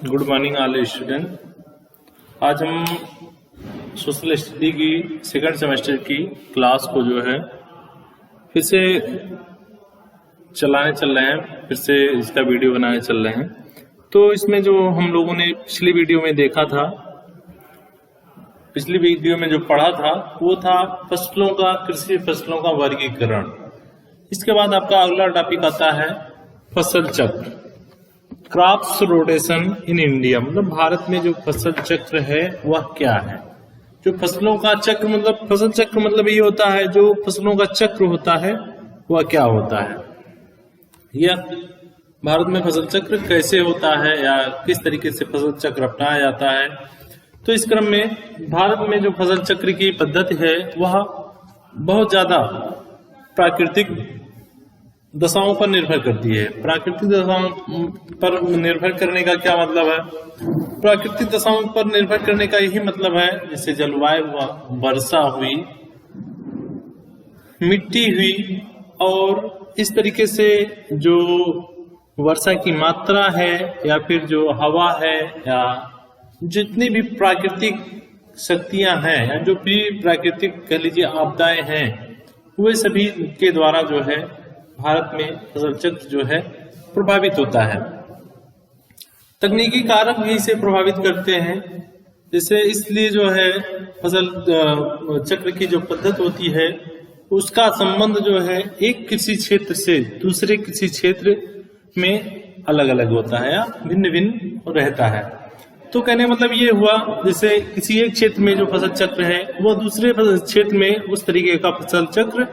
Good morning all student. आज हम social study की सेकंड सेमेस्टर की क्लास को जो है फिर से चलाने चल रहे हैं, फिर से इसका वीडियो बनाने चल रहे हैं। तो इसमें जो हम लोगों ने पिछली वीडियो में देखा था, पिछली वीडियो में जो पढ़ा था वो था फसलों का, कृषि फसलों का वर्गीकरण। इसके बाद आपका अगला टॉपिक आता है फसल चक्र, क्रॉप्स रोटेशन इन इंडिया। मतलब भारत में जो फसल चक्र है वह क्या है। जो फसलों का चक्र मतलब फसल चक्र मतलब ये होता है, जो फसलों का चक्र होता है वह क्या होता है, या भारत में फसल चक्र कैसे होता है या किस तरीके से फसल चक्र अपनाया जाता है। तो इस क्रम में भारत में जो फसल चक्र की पद्धति है वह बहुत ज्यादा प्राकृतिक दशाओं पर निर्भर करती है। प्राकृतिक दशाओं पर निर्भर करने का क्या मतलब है? प्राकृतिक दशाओं पर निर्भर करने का यही मतलब है, जैसे जलवायु हुआ, वर्षा हुई, मिट्टी हुई, और इस तरीके से जो वर्षा की मात्रा है या फिर जो हवा है या जितनी भी प्राकृतिक शक्तियां हैं या जो भी प्राकृतिक कह लीजिए आपदाएं हैं, वे सभी के द्वारा जो है भारत में फसल चक्र जो है प्रभावित होता है। तकनीकी कारक भी इसे प्रभावित करते हैं। जैसे इसलिए जो है फसल चक्र की जो पद्धति होती है उसका संबंध जो है एक कृषि क्षेत्र से दूसरे कृषि क्षेत्र में अलग अलग होता है या भिन्न भिन्न रहता है। तो कहने मतलब ये हुआ, जैसे किसी एक क्षेत्र में जो फसल चक्र है वो दूसरे क्षेत्र में उस तरीके का फसल चक्र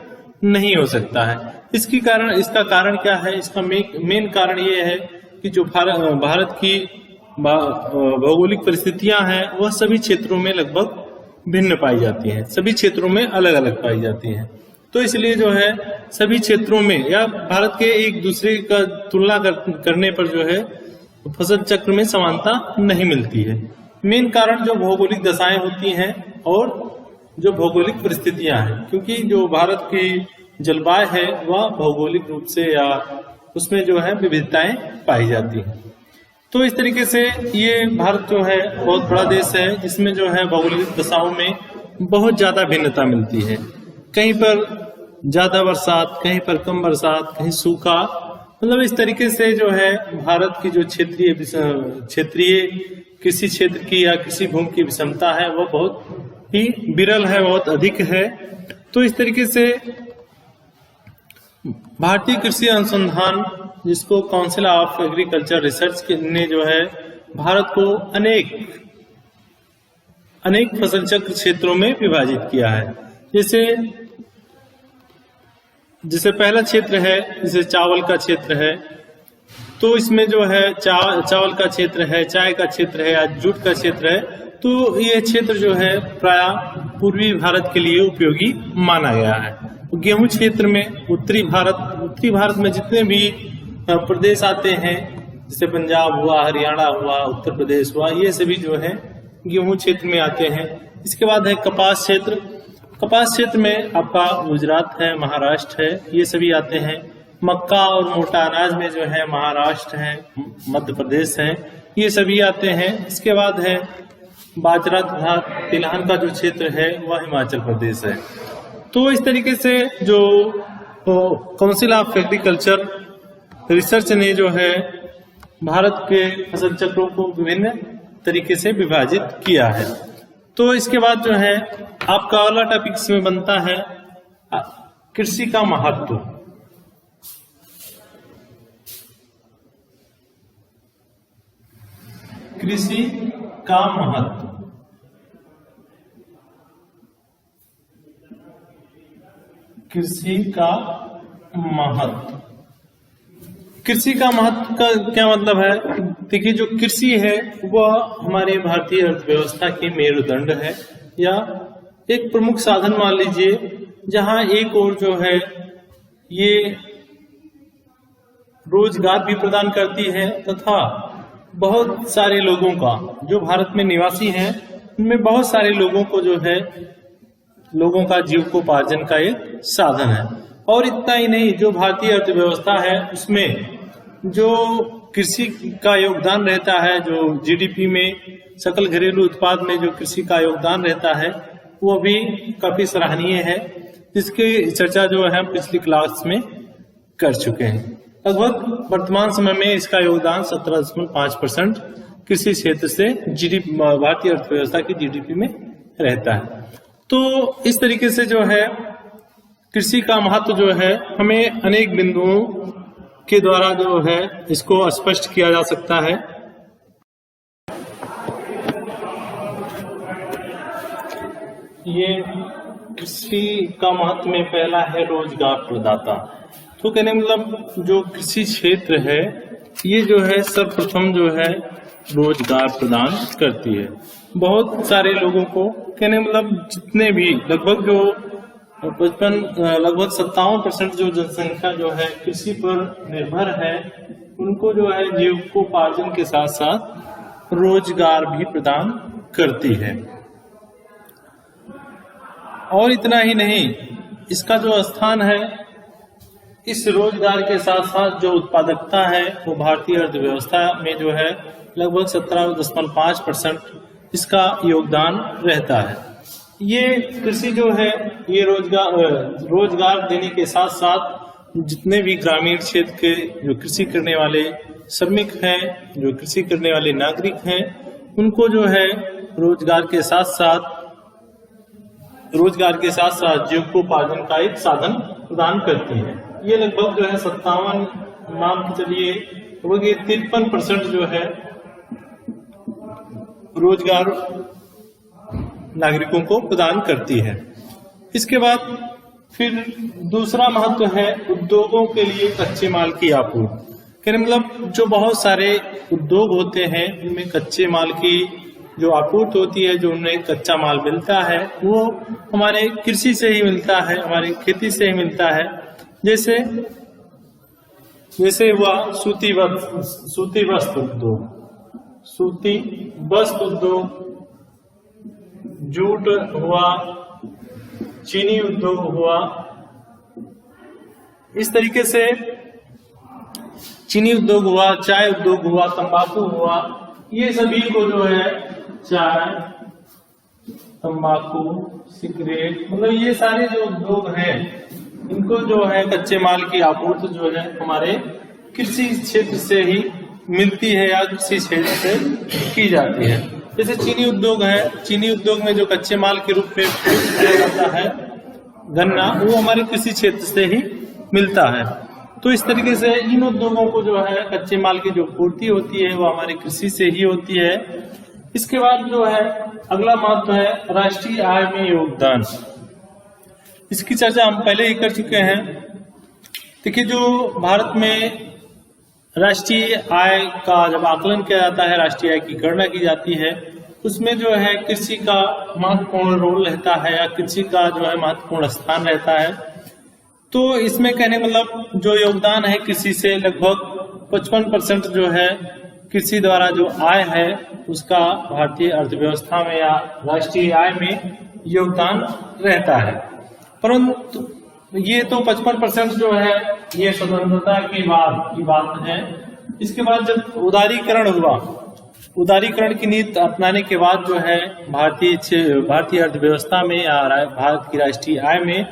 नहीं हो सकता है। इसका कारण क्या है? इसका मेन कारण ये है कि जो भारत की भौगोलिक परिस्थितियां हैं वह सभी क्षेत्रों में लगभग भिन्न पाई जाती हैं, सभी क्षेत्रों में अलग अलग पाई जाती हैं। तो इसलिए जो है सभी क्षेत्रों में या भारत के एक दूसरे का तुलना करने पर जो है फसल चक्र में समानता नहीं मिलती है। मेन कारण जो भौगोलिक दशाएं होती हैं और जो भौगोलिक परिस्थितियां हैं, क्योंकि जो भारत की जलवायु है वह भौगोलिक रूप से या उसमें जो है विविधताएं पाई जाती हैं। तो इस तरीके से ये भारत जो है बहुत बड़ा देश है जिसमें जो है भौगोलिक दशाओं में बहुत ज्यादा भिन्नता मिलती है। कहीं पर ज्यादा बरसात, कहीं पर कम बरसात, कहीं सूखा। मतलब इस तरीके से जो है भारत की जो क्षेत्रीय कृषि क्षेत्र की या कृषि भूमि की विषमता है वह बहुत ही विरल है, बहुत अधिक है। तो इस तरीके से भारतीय कृषि अनुसंधान, जिसको काउंसिल ऑफ एग्रीकल्चर रिसर्च ने जो है भारत को अनेक फसल चक्र क्षेत्रों में विभाजित किया है। जैसे पहला क्षेत्र है, जैसे चावल का क्षेत्र है, तो इसमें जो है चावल का क्षेत्र है, चाय का क्षेत्र है या जूट का क्षेत्र है। तो ये क्षेत्र जो है प्राय पूर्वी भारत के लिए उपयोगी माना गया है। गेहूं क्षेत्र में उत्तरी भारत में जितने भी प्रदेश आते हैं, जैसे पंजाब हुआ, हरियाणा हुआ, उत्तर प्रदेश हुआ, ये सभी जो है गेहूं क्षेत्र में आते हैं। इसके बाद है कपास क्षेत्र। कपास क्षेत्र में आपका गुजरात है, महाराष्ट्र है, ये सभी आते हैं। मक्का और मोटा अनाज में जो है महाराष्ट्र है, मध्य प्रदेश है, ये सभी आते हैं। इसके बाद है बाजरा तथा तिलहन का जो क्षेत्र है वह हिमाचल प्रदेश है। तो इस तरीके से जो काउंसिल ऑफ एग्रीकल्चर रिसर्च ने जो है भारत के फसल चक्रों को विभिन्न तरीके से विभाजित किया है। तो इसके बाद जो है आपका अगला टॉपिक इसमें बनता है कृषि का महत्व। कृषि का महत्व। कृषि का महत्व। कृषि का महत्व का क्या मतलब है? देखिए, जो कृषि है वह हमारे भारतीय अर्थव्यवस्था की मेरुदंड है या एक प्रमुख साधन मान लीजिए, जहां एक ओर जो है ये रोजगार भी प्रदान करती है तथा बहुत सारे लोगों का, जो भारत में निवासी हैं उनमें बहुत सारे लोगों को जो है लोगों का जीविकोपार्जन का एक साधन है। और इतना ही नहीं, जो भारतीय अर्थव्यवस्था है उसमें जो कृषि का योगदान रहता है, जो जीडीपी में, सकल घरेलू उत्पाद में जो कृषि का योगदान रहता है, वो भी काफी सराहनीय है, जिसकी चर्चा जो है हम पिछली क्लास में कर चुके हैं। लगभग वर्तमान समय में इसका योगदान 17.5% कृषि क्षेत्र से जीडीपी, भारतीय अर्थव्यवस्था की जीडीपी में रहता है। तो इस तरीके से जो है कृषि का महत्व जो है हमें अनेक बिंदुओं के द्वारा जो है इसको स्पष्ट किया जा सकता है। ये कृषि का महत्व में पहला है रोजगार प्रदाता। तो कहने मतलब जो कृषि क्षेत्र है ये जो है सर्वप्रथम जो है रोजगार प्रदान करती है बहुत सारे लोगों को। कहने मतलब जितने भी लगभग 57% जो जनसंख्या जो है कृषि पर निर्भर है, उनको जो है जीविकोपार्जन के साथ साथ रोजगार भी प्रदान करती है। और इतना ही नहीं, इसका जो स्थान है, इस रोजगार के साथ साथ जो उत्पादकता है वो भारतीय अर्थव्यवस्था में जो है लगभग 17.5% इसका योगदान रहता है। ये कृषि जो है ये रोजगार देने के साथ साथ जितने भी ग्रामीण क्षेत्र के जो कृषि करने वाले श्रमिक हैं, जो कृषि करने वाले नागरिक हैं, उनको जो है रोजगार के साथ साथ जीविकोपार्जन का एक साधन प्रदान करती है। ये लगभग जो है 57 मान के चलिए लगभग 53% जो है रोजगार नागरिकों को प्रदान करती है। इसके बाद फिर दूसरा महत्व है उद्योगों के लिए कच्चे माल की आपूर्ति। कहने मतलब जो बहुत सारे उद्योग होते हैं उनमें कच्चे माल की जो आपूर्ति होती है, जो उन्हें कच्चा माल मिलता है, वो हमारे कृषि से ही मिलता है, हमारी खेती से ही मिलता है। जैसे हुआ सूती वस्त्र उद्योग, जूट हुआ, चीनी उद्योग हुआ। इस तरीके से चीनी उद्योग हुआ, चाय उद्योग हुआ, तंबाकू हुआ, ये सभी को जो है चाय, तंबाकू, सिगरेट, मतलब ये सारे जो उद्योग हैं, इनको जो है कच्चे माल की आपूर्ति जो है हमारे कृषि क्षेत्र से ही मिलती है या कृषि क्षेत्र से की जाती है। जैसे चीनी उद्योग है, चीनी उद्योग में जो कच्चे माल के रूप में प्रयोग किया जाता है गन्ना, वो हमारे कृषि क्षेत्र से ही मिलता है। तो इस तरीके से इन उद्योगों को जो है कच्चे माल की जो पूर्ति होती है वो हमारे कृषि से ही होती है। इसके बाद जो है अगला महत्व है राष्ट्रीय आय में योगदान। इसकी चर्चा हम पहले ही कर चुके हैं। देखिए, जो भारत में राष्ट्रीय आय का जब आकलन किया जाता है, राष्ट्रीय आय की गणना की जाती है, उसमें जो है कृषि का महत्वपूर्ण रोल रहता है या कृषि का जो है महत्वपूर्ण स्थान रहता है। तो इसमें कहने मतलब जो योगदान है कृषि से लगभग 55% जो है कृषि द्वारा जो आय है उसका भारतीय अर्थव्यवस्था में या राष्ट्रीय आय में योगदान रहता है। परंतु ये तो 55% जो है ये स्वतंत्रता के बाद की बात है। इसके बाद जब उदारीकरण हुआ, उदारीकरण की नीति अपनाने के बाद जो है भारतीय अर्थव्यवस्था में या भारत की राष्ट्रीय आय में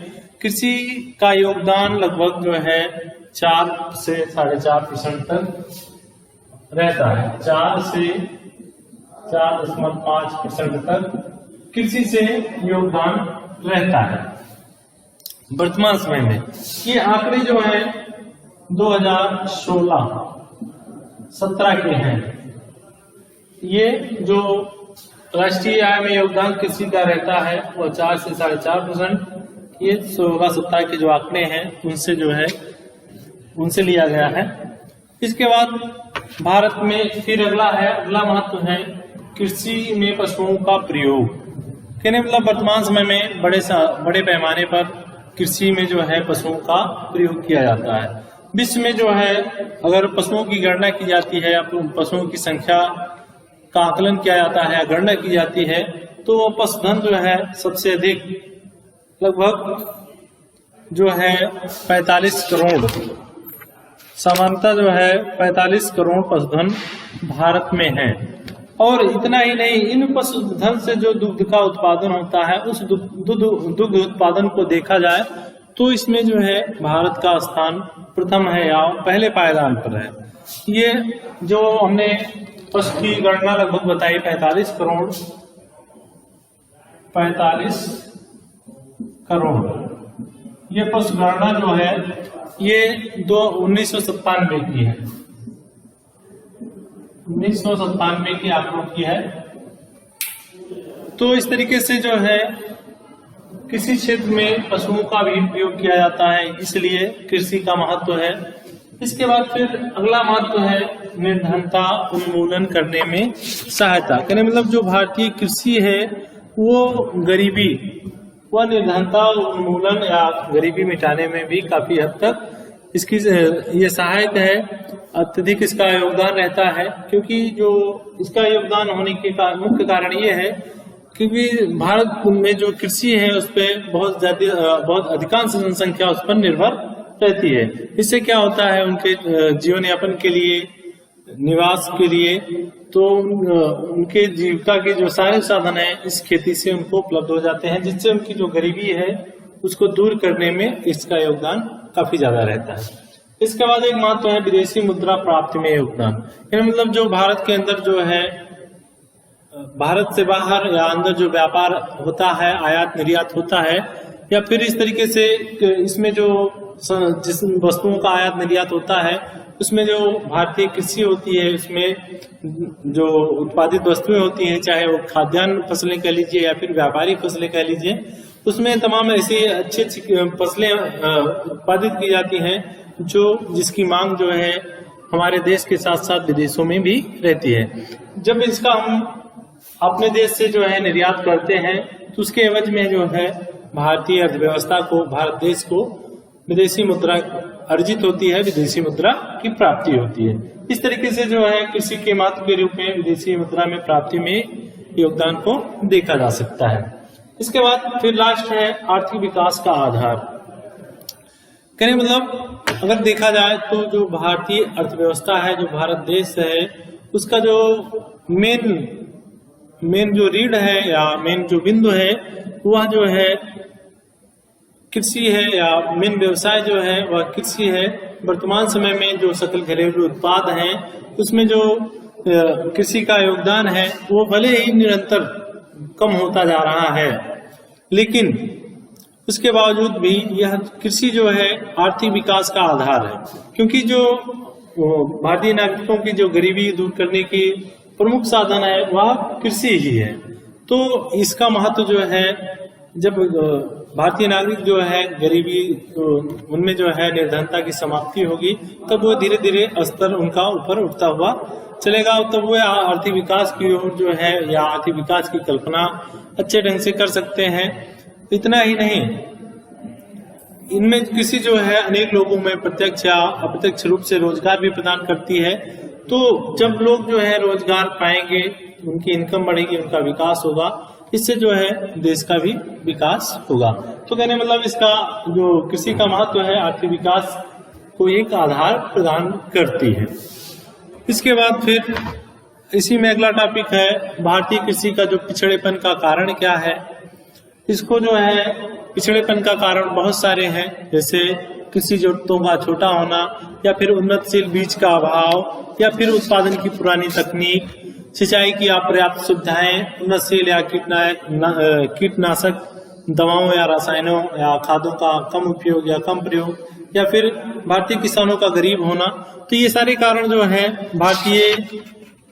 कृषि का योगदान लगभग जो है 4 से 4.5% तक रहता है। 4 से 4.5% तक कृषि से योगदान रहता है वर्तमान समय में। ये आंकड़े जो है 2016-17 के हैं। ये जो राष्ट्रीय आय में योगदान कृषि का रहता है वो 4 से 4.5%। ये 16-17 के जो आंकड़े हैं उनसे जो है उनसे लिया गया है। इसके बाद भारत में फिर अगला महत्व है कृषि में पशुओं का प्रयोग। कहने मतलब वर्तमान समय में बड़े पैमाने पर कृषि में जो है पशुओं का प्रयोग किया जाता है। विश्व में जो है अगर पशुओं की गणना की जाती है या पशुओं की संख्या का आकलन किया जाता है या गणना की जाती है तो पशुधन जो है सबसे अधिक लगभग जो है 45 करोड़ सामान्यतः जो है 45 करोड़ पशुधन भारत में है। और इतना ही नहीं, इन पशुधन से जो दुग्ध का उत्पादन होता है, उस दुग्ध उत्पादन को देखा जाए तो इसमें जो है भारत का स्थान प्रथम है या पहले पायदान पर है। ये जो हमने पशु की गणना लगभग बताई 45 करोड़, ये पशु गणना जो है ये 1997 की है, 1997 की आंकड़ों की है। तो इस तरीके से जो है किसी क्षेत्र में पशुओं का भी उपयोग किया जाता है, इसलिए कृषि का महत्व है। इसके बाद फिर अगला महत्व है निर्धनता उन्मूलन करने में सहायता। कहने मतलब जो भारतीय कृषि है वो गरीबी व निर्धनता उन्मूलन या गरीबी मिटाने में भी काफी हद तक इसकी ये सहायक है, अत्यधिक इसका योगदान रहता है। क्योंकि जो इसका योगदान होने के मुख्य कारण ये है क्योंकि भारत में जो कृषि है उस पर बहुत अधिकांश जनसंख्या उस पर निर्भर रहती है। इससे क्या होता है, उनके जीवन यापन के लिए, निवास के लिए, तो उनके जीविका के जो सारे साधन है इस खेती से उनको उपलब्ध हो जाते हैं, जिससे उनकी जो गरीबी है उसको दूर करने में इसका योगदान काफी ज्यादा रहता है। इसके बाद एक महत्व है विदेशी मुद्रा प्राप्ति में योगदान। यानी मतलब जो भारत के अंदर जो है, भारत से बाहर या अंदर जो व्यापार होता है, आयात निर्यात होता है, या फिर इस तरीके से इसमें जो जिस वस्तुओं का आयात निर्यात होता है उसमें जो भारतीय कृषि होती है, उसमें जो उत्पादित वस्तुएं होती हैं, चाहे वो खाद्यान्न फसलें कह लीजिए या फिर व्यापारिक फसलें कह लीजिए, उसमें तमाम ऐसी अच्छी फसलें उत्पादित की जाती हैं जो जिसकी मांग जो है हमारे देश के साथ साथ विदेशों में भी रहती है। जब इसका हम अपने देश से जो है निर्यात करते हैं तो उसके एवज में जो है भारतीय अर्थव्यवस्था को, भारत देश को विदेशी मुद्रा अर्जित होती है, विदेशी मुद्रा की प्राप्ति होती है। इस तरीके से जो है कृषि के महत्व के रूप में विदेशी मुद्रा में प्राप्ति में योगदान को देखा जा सकता है। इसके बाद फिर लास्ट है आर्थिक विकास का आधार। कहने मतलब अगर देखा जाए तो जो भारतीय अर्थव्यवस्था है, जो भारत देश है, उसका जो मेन जो रीढ़ है या मेन जो बिंदु है वह जो है कृषि है, या मेन व्यवसाय जो है वह कृषि है। वर्तमान समय में जो सकल घरेलू उत्पाद हैं उसमें जो कृषि का योगदान है वो भले ही निरंतर कम होता जा रहा है, लेकिन उसके बावजूद भी यह कृषि जो है आर्थिक विकास का आधार है। क्योंकि जो भारतीय नागरिकों की जो गरीबी दूर करने की प्रमुख साधन है वह कृषि ही है। तो इसका महत्व जो है, जब भारतीय नागरिक जो है गरीबी उनमें जो है निर्धनता की समाप्ति होगी, तब वो धीरे धीरे स्तर उनका ऊपर उठता हुआ चलेगा, तब वो आर्थिक विकास की ओर जो है या आर्थिक विकास की कल्पना अच्छे ढंग से कर सकते हैं। इतना ही नहीं, इनमें कृषि जो है अनेक लोगों में प्रत्यक्ष या अप्रत्यक्ष रूप से रोजगार भी प्रदान करती है। तो जब लोग जो है रोजगार पाएंगे, उनकी इनकम बढ़ेगी, उनका विकास होगा, इससे जो है देश का भी विकास होगा। तो कहने मतलब इसका जो कृषि का महत्व है आर्थिक विकास को एक आधार प्रदान करती है। इसके बाद फिर इसी में अगला टॉपिक है भारतीय कृषि का जो पिछड़ेपन का कारण क्या है। इसको जो है पिछड़ेपन का कारण बहुत सारे हैं, जैसे कृषि जरूरतों का छोटा होना, या फिर उन्नतशील बीज का अभाव, या फिर उत्पादन की पुरानी तकनीक, सिंचाई की अपर्याप्त सुविधाएं, उन्नतशील या कीटनाशक दवाओं या रसायनों या खादों का कम उपयोग या कम प्रयोग, या फिर भारतीय किसानों का गरीब होना। तो ये सारे कारण जो है भारतीय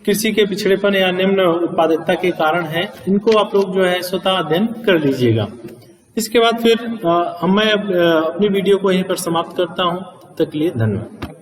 कृषि के पिछड़ेपन या निम्न उत्पादकता के कारण है। इनको आप लोग जो है स्वतः अध्ययन कर लीजिएगा। इसके बाद फिर मैं अपनी वीडियो को यहीं पर समाप्त करता हूँ। तब तक के लिए धन्यवाद।